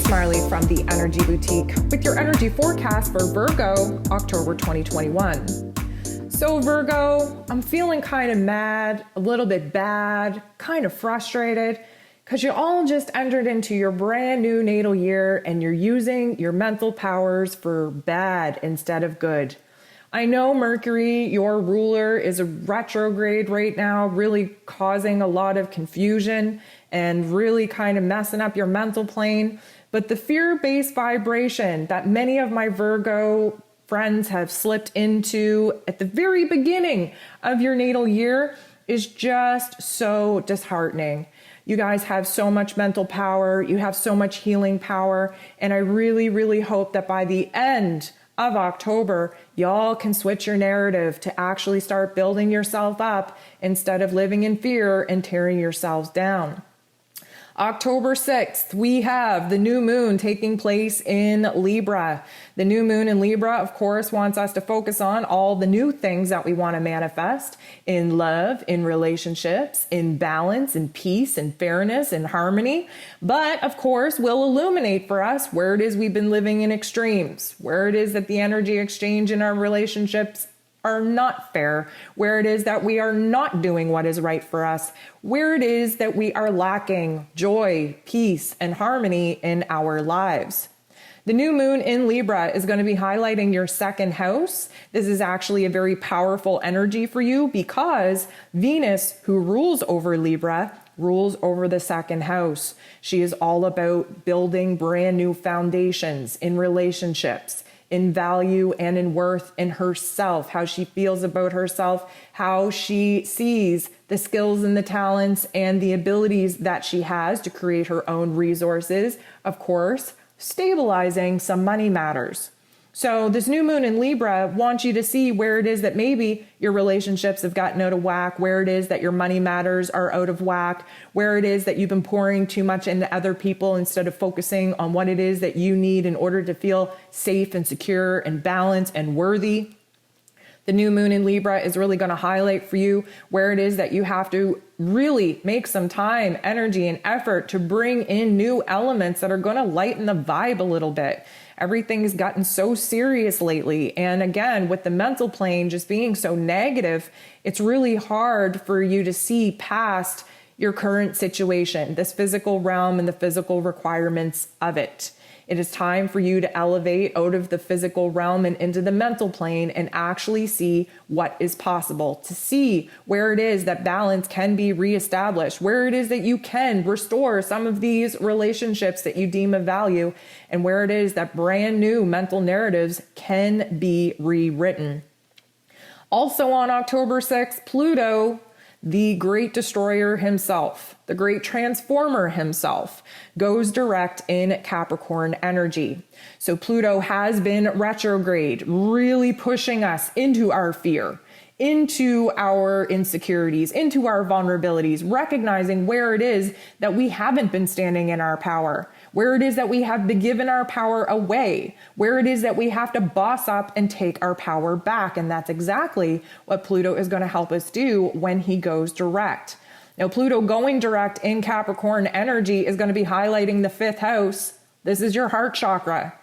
Marley from the Energy Boutique with your energy forecast for Virgo, October 2021. So Virgo, I'm feeling kind of mad, a little bit bad, kind of frustrated, because you all just entered into your brand new natal year and you're using your mental powers for bad instead of good. I know Mercury, your ruler, is a retrograde right now, really causing a lot of confusion and really kind of messing up your mental plane. But the fear-based vibration that many of my Virgo friends have slipped into at the very beginning of your natal year is just so disheartening. You guys have so much mental power, you have so much healing power, and I really, really hope that by the end of October, y'all can switch your narrative to actually start building yourself up instead of living in fear and tearing yourselves down. October 6th, we have the new moon taking place in Libra. The new moon in Libra, of course, wants us to focus on all the new things that we want to manifest in love, in relationships, in balance, in peace, in fairness, in harmony. But, of course, will illuminate for us where it is we've been living in extremes, where it is that the energy exchange in our relationships are not fair, where it is that we are not doing what is right for us, where it is that we are lacking joy, peace, and harmony in our lives. The new moon in Libra is going to be highlighting your second house. This is actually a very powerful energy for you because Venus, who rules over Libra, rules over the second house. She is all about building brand new foundations in relationships, in value and in worth, in herself, how she feels about herself, how she sees the skills and the talents and the abilities that she has to create her own resources, of course, stabilizing some money matters. So this new moon in Libra wants you to see where it is that maybe your relationships have gotten out of whack, where it is that your money matters are out of whack, where it is that you've been pouring too much into other people instead of focusing on what it is that you need in order to feel safe and secure and balanced and worthy. The new moon in Libra is really going to highlight for you where it is that you have to really make some time, energy, and effort to bring in new elements that are going to lighten the vibe a little bit. Everything's gotten so serious lately. And again, with the mental plane just being so negative, it's really hard for you to see past your current situation, this physical realm and the physical requirements of it. It is time for you to elevate out of the physical realm and into the mental plane and actually see what is possible, to see where it is that balance can be reestablished, where it is that you can restore some of these relationships that you deem of value, and where it is that brand new mental narratives can be rewritten. Also on October 6th, Pluto, the great destroyer himself, the great transformer himself, goes direct in Capricorn energy. So Pluto has been retrograde, really pushing us into our fear, into our insecurities, into our vulnerabilities, recognizing where it is that we haven't been standing in our power, where it is that we have been given our power away, where it is that we have to boss up and take our power back. And that's exactly what Pluto is going to help us do when he goes direct. Now, Pluto going direct in Capricorn energy is going to be highlighting the fifth house. This is your heart chakra.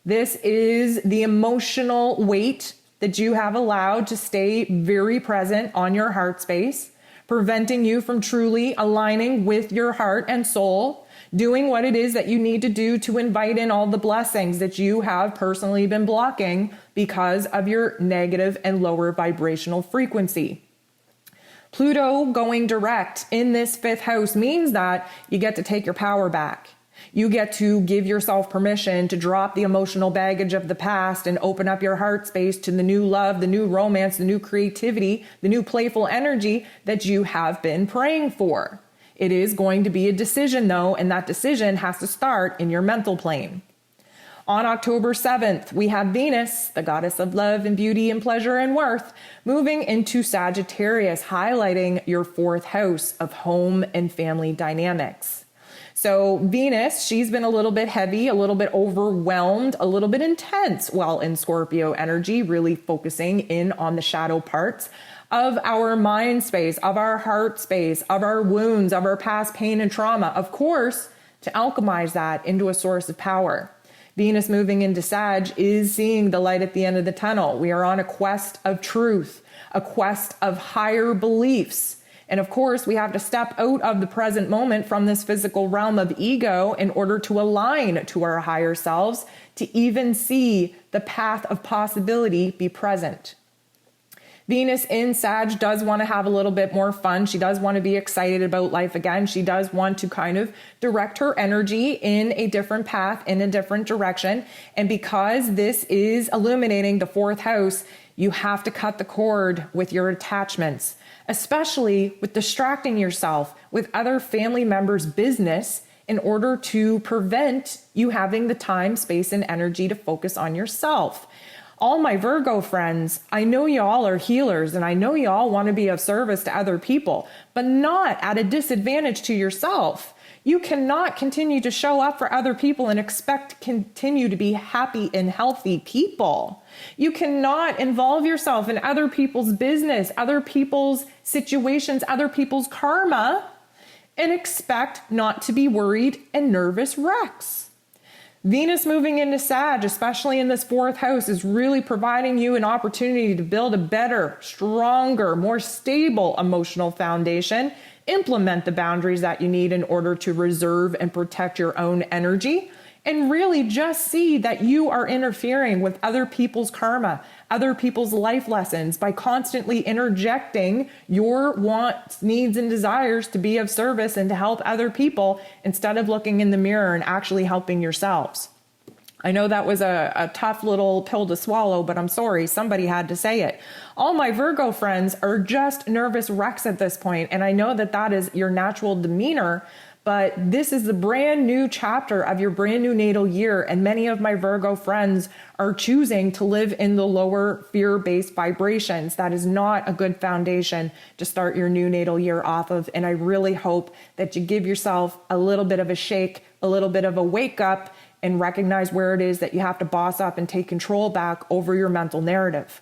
This is the emotional weight that you have allowed to stay very present on your heart space, preventing you from truly aligning with your heart and soul, doing what it is that you need to do to invite in all the blessings that you have personally been blocking because of your negative and lower vibrational frequency. Pluto going direct in this fifth house means that you get to take your power back. You get to give yourself permission to drop the emotional baggage of the past and open up your heart space to the new love, the new romance, the new creativity, the new playful energy that you have been praying for. It is going to be a decision though, and that decision has to start in your mental plane. On October 7th, we have Venus, the goddess of love and beauty and pleasure and worth, moving into Sagittarius, highlighting your fourth house of home and family dynamics. So Venus, she's been a little bit heavy, a little bit overwhelmed, a little bit intense while in Scorpio energy, really focusing in on the shadow parts of our mind space, of our heart space, of our wounds, of our past pain and trauma. Of course, to alchemize that into a source of power. Venus moving into Sag is seeing the light at the end of the tunnel. We are on a quest of truth, a quest of higher beliefs. And of course, we have to step out of the present moment from this physical realm of ego in order to align to our higher selves, to even see the path of possibility be present. Venus in Sag does want to have a little bit more fun. She does want to be excited about life again. She does want to kind of direct her energy in a different path, in a different direction. And because this is illuminating the fourth house, you have to cut the cord with your attachments, especially with distracting yourself with other family members' business in order to prevent you having the time, space, and energy to focus on yourself. All my Virgo friends, I know y'all are healers and I know y'all want to be of service to other people, but not at a disadvantage to yourself. You cannot continue to show up for other people and expect to continue to be happy and healthy people. You cannot involve yourself in other people's business, other people's situations, other people's karma, and expect not to be worried and nervous wrecks. Venus moving into Sag, especially in this fourth house, is really providing you an opportunity to build a better, stronger, more stable emotional foundation, implement the boundaries that you need in order to reserve and protect your own energy, and really just see that you are interfering with other people's karma, other people's life lessons by constantly interjecting your wants, needs, and desires to be of service and to help other people instead of looking in the mirror and actually helping yourselves. I know that was a tough little pill to swallow, but I'm sorry, somebody had to say it. All my Virgo friends are just nervous wrecks at this point, and I know that that is your natural demeanor, but this is the brand new chapter of your brand new natal year, and many of my Virgo friends are choosing to live in the lower fear-based vibrations. That is not a good foundation to start your new natal year off of, and I really hope that you give yourself a little bit of a shake, a little bit of a wake up, and recognize where it is that you have to boss up and take control back over your mental narrative.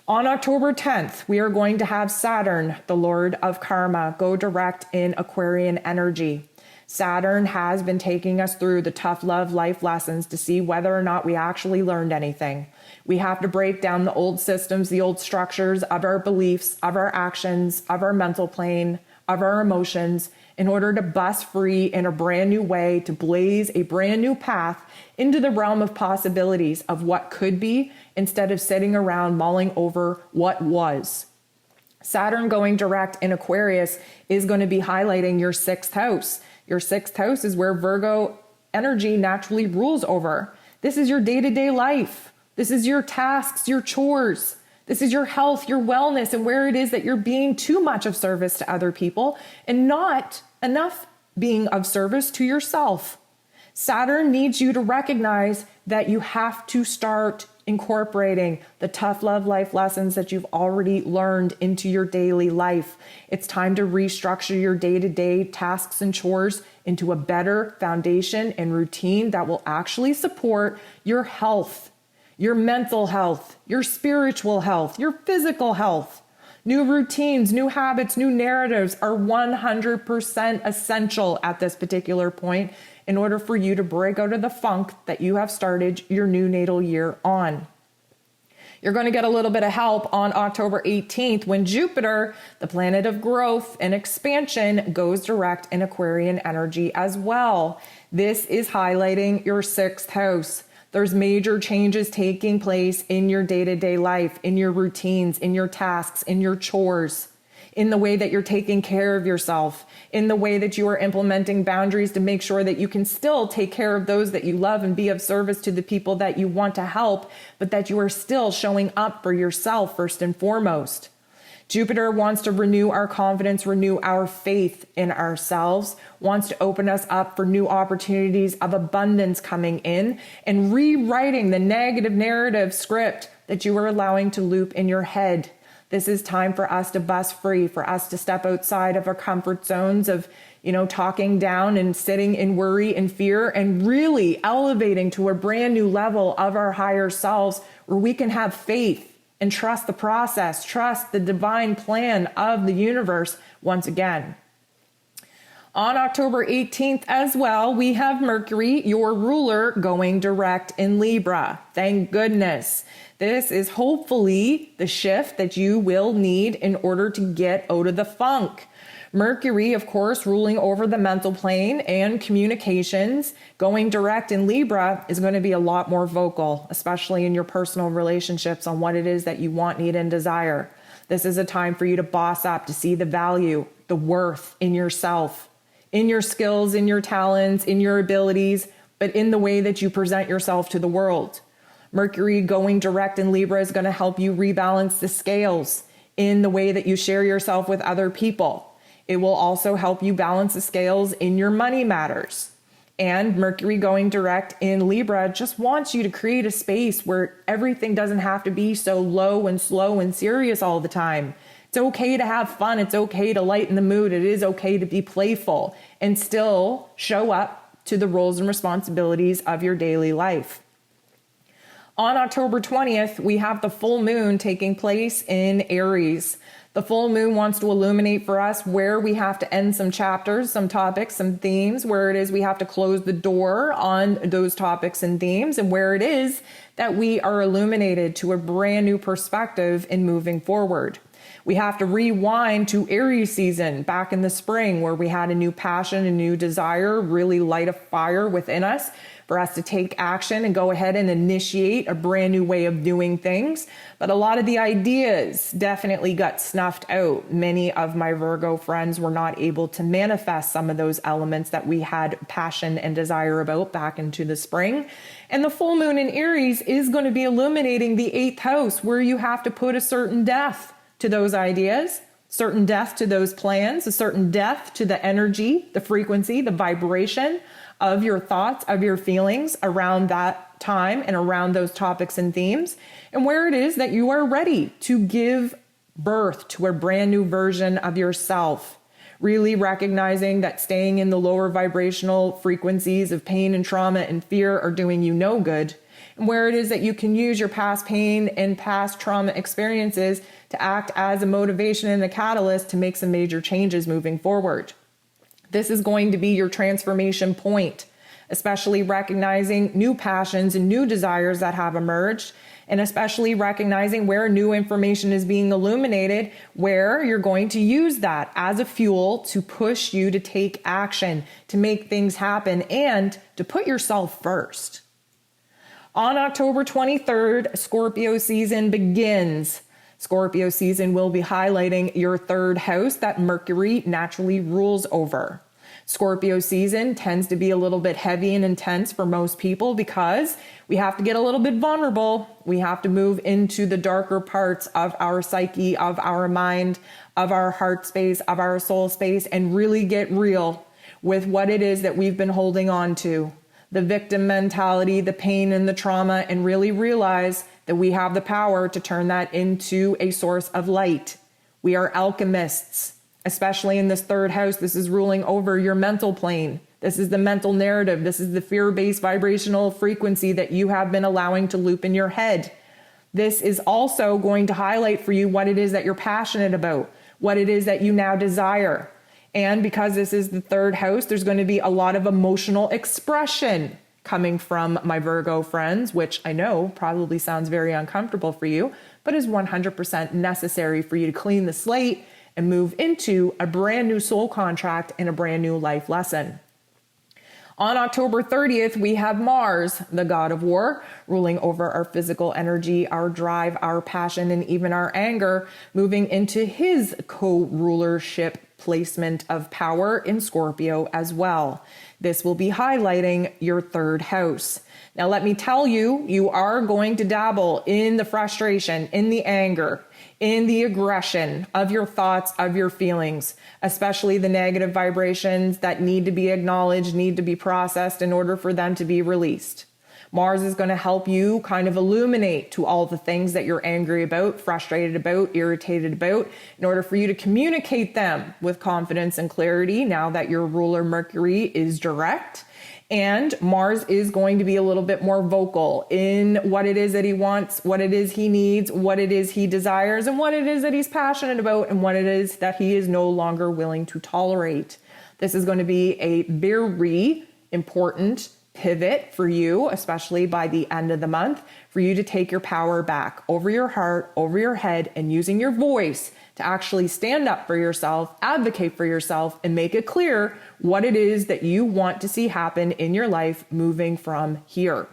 On October 10th, we are going to have Saturn, the Lord of Karma, go direct in Aquarian energy. Saturn has been taking us through the tough love life lessons to see whether or not we actually learned anything. We have to break down the old systems, the old structures of our beliefs, of our actions, of our mental plane, of our emotions, in order to bust free in a brand new way, to blaze a brand new path into the realm of possibilities of what could be, instead of sitting around mulling over what was. Saturn going direct in Aquarius is going to be highlighting your sixth house. Your sixth house is where Virgo energy naturally rules over. This is your day-to-day life. This is your tasks, your chores. This is your health, your wellness, and where it is that you're being too much of service to other people and not enough being of service to yourself. Saturn needs you to recognize that you have to start incorporating the tough love life lessons that you've already learned into your daily life. It's time to restructure your day-to-day tasks and chores into a better foundation and routine that will actually support your health, your mental health, your spiritual health, your physical health. New routines, new habits, new narratives are 100% essential at this particular point in order for you to break out of the funk that you have started your new natal year on. You're going to get a little bit of help on October 18th when Jupiter, the planet of growth and expansion, goes direct in Aquarian energy as well. This is highlighting your sixth house. There's major changes taking place in your day-to-day life, in your routines, in your tasks, in your chores, in the way that you're taking care of yourself, in the way that you are implementing boundaries to make sure that you can still take care of those that you love and be of service to the people that you want to help, but that you are still showing up for yourself first and foremost. Jupiter wants to renew our confidence, renew our faith in ourselves, wants to open us up for new opportunities of abundance coming in and rewriting the negative narrative script that you are allowing to loop in your head. This is time for us to bust free, for us to step outside of our comfort zones of, talking down and sitting in worry and fear and really elevating to a brand new level of our higher selves where we can have faith and trust the process, trust the divine plan of the universe once again. On October 18th as well, we have Mercury, your ruler, going direct in Libra. Thank goodness. This is hopefully the shift that you will need in order to get out of the funk. Mercury, of course, ruling over the mental plane and communications, going direct in Libra is going to be a lot more vocal, especially in your personal relationships on what it is that you want, need, and desire. This is a time for you to boss up, to see the value, the worth in yourself, in your skills, in your talents, in your abilities, but in the way that you present yourself to the world. Mercury going direct in Libra is going to help you rebalance the scales in the way that you share yourself with other people. It will also help you balance the scales in your money matters. And Mercury going direct in Libra just wants you to create a space where everything doesn't have to be so low and slow and serious all the time. It's okay to have fun. It's okay to lighten the mood. It is okay to be playful and still show up to the roles and responsibilities of your daily life. On October 20th, we have the full moon taking place in Aries. The full moon wants to illuminate for us where we have to end some chapters, some topics, some themes, where it is we have to close the door on those topics and themes, and where it is that we are illuminated to a brand new perspective in moving forward. We have to rewind to Aries season back in the spring, where we had a new passion, a new desire, really light a fire within us for us to take action and go ahead and initiate a brand new way of doing things. But a lot of the ideas definitely got snuffed out. Many of my Virgo friends were not able to manifest some of those elements that we had passion and desire about back into the spring. And the full moon in Aries is going to be illuminating the 8th house, where you have to put a certain death to those ideas, certain death to those plans, a certain death to the energy, the frequency, the vibration of your thoughts, of your feelings around that time and around those topics and themes, and where it is that you are ready to give birth to a brand new version of yourself. Really recognizing that staying in the lower vibrational frequencies of pain and trauma and fear are doing you no good, and where it is that you can use your past pain and past trauma experiences to act as a motivation and a catalyst to make some major changes moving forward. This is going to be your transformation point, especially recognizing new passions and new desires that have emerged, and especially recognizing where new information is being illuminated, where you're going to use that as a fuel to push you to take action, to make things happen, and to put yourself first. On October 23rd, Scorpio season begins. Scorpio season will be highlighting your 3rd house that Mercury naturally rules over. Scorpio season tends to be a little bit heavy and intense for most people because we have to get a little bit vulnerable. We have to move into the darker parts of our psyche, of our mind, of our heart space, of our soul space, and really get real with what it is that we've been holding on to. The victim mentality, the pain and the trauma, and really realize that we have the power to turn that into a source of light. We are alchemists, especially in this 3rd house. This is ruling over your mental plane. This is the mental narrative. This is the fear-based vibrational frequency that you have been allowing to loop in your head. This is also going to highlight for you what it is that you're passionate about, what it is that you now desire. And because this is the 3rd house, there's going to be a lot of emotional expression coming from my Virgo friends, which I know probably sounds very uncomfortable for you, but is 100% necessary for you to clean the slate and move into a brand new soul contract and a brand new life lesson. On October 30th, we have Mars, the god of war, ruling over our physical energy, our drive, our passion, and even our anger, moving into his co-rulership placement of power in Scorpio as well. This will be highlighting your 3rd house. Now, let me tell you, you are going to dabble in the frustration, in the anger, in the aggression of your thoughts, of your feelings, especially the negative vibrations that need to be acknowledged, need to be processed in order for them to be released. Mars is going to help you kind of illuminate to all the things that you're angry about, frustrated about, irritated about, in order for you to communicate them with confidence and clarity now that your ruler Mercury is direct. And Mars is going to be a little bit more vocal in what it is that he wants, what it is he needs, what it is he desires, and what it is that he's passionate about, and what it is that he is no longer willing to tolerate. This is going to be a very important pivot for you, especially by the end of the month, for you to take your power back over your heart, over your head, and using your voice to actually stand up for yourself, advocate for yourself, and make it clear what it is that you want to see happen in your life moving from here.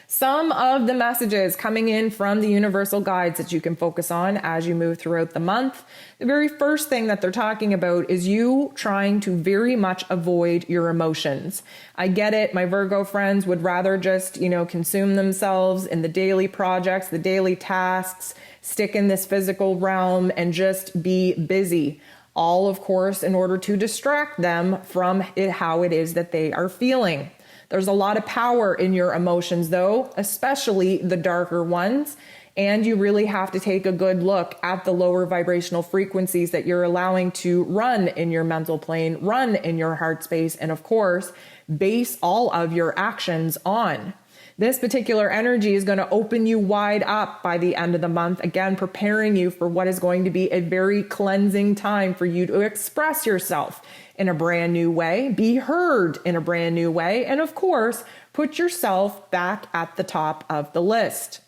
Some of the messages coming in from the universal guides that you can focus on as you move throughout the month. The very first thing that they're talking about is you trying to very much avoid your emotions. I get it. My Virgo friends would rather just, consume themselves in the daily projects, the daily tasks, stick in this physical realm and just be busy. All, of course, in order to distract them from how it is that they are feeling. There's a lot of power in your emotions, though, especially the darker ones. And you really have to take a good look at the lower vibrational frequencies that you're allowing to run in your mental plane, run in your heart space, and of course, base all of your actions on. This particular energy is going to open you wide up by the end of the month, again, preparing you for what is going to be a very cleansing time for you to express yourself in a brand new way, be heard in a brand new way, and of course, put yourself back at the top of the list.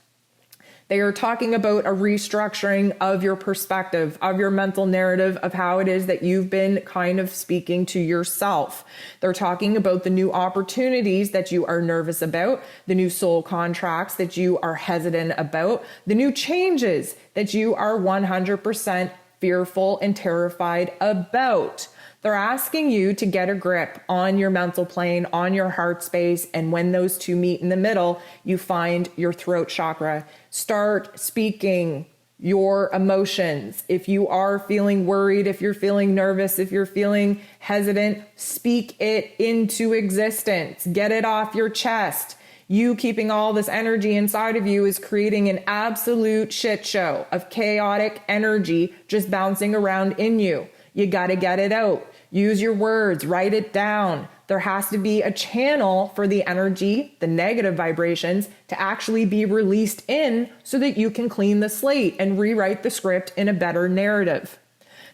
They are talking about a restructuring of your perspective, of your mental narrative, of how it is that you've been kind of speaking to yourself. They're talking about the new opportunities that you are nervous about, the new soul contracts that you are hesitant about, the new changes that you are 100% fearful and terrified about. They're asking you to get a grip on your mental plane, on your heart space, and when those two meet in the middle, you find your throat chakra. Start speaking your emotions. If you are feeling worried, if you're feeling nervous, if you're feeling hesitant, speak it into existence. Get it off your chest. You keeping all this energy inside of you is creating an absolute shit show of chaotic energy just bouncing around in you. You got to get it out. Use your words, write it down. There has to be a channel for the energy, the negative vibrations, to actually be released in so that you can clean the slate and rewrite the script in a better narrative.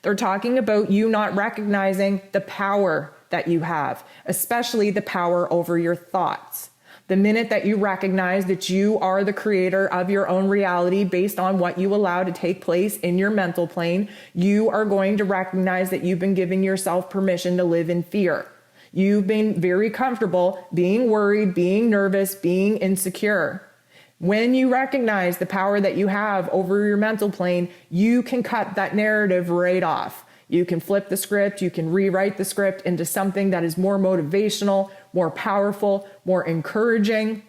They're talking about you not recognizing the power that you have, especially the power over your thoughts. The minute that you recognize that you are the creator of your own reality based on what you allow to take place in your mental plane, you are going to recognize that you've been giving yourself permission to live in fear. You've been very comfortable being worried, being nervous, being insecure. When you recognize the power that you have over your mental plane, you can cut that narrative right off. You can flip the script, you can rewrite the script into something that is more motivational, more powerful, more encouraging.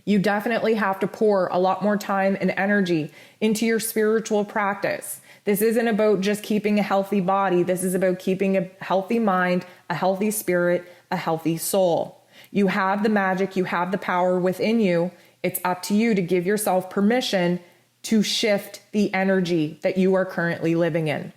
You definitely have to pour a lot more time and energy into your spiritual practice. This isn't about just keeping a healthy body. This is about keeping a healthy mind, a healthy spirit, a healthy soul. You have the magic, you have the power within you. It's up to you to give yourself permission to shift the energy that you are currently living in.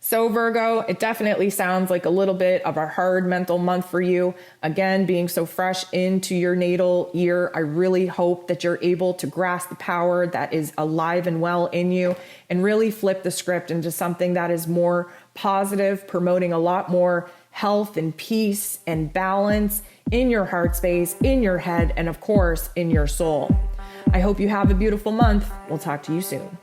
So Virgo, it definitely sounds like a little bit of a hard mental month for you. Again, being so fresh into your natal year, I really hope that you're able to grasp the power that is alive and well in you and really flip the script into something that is more positive, promoting a lot more health and peace and balance in your heart space, in your head, and of course, in your soul. I hope you have a beautiful month. We'll talk to you soon.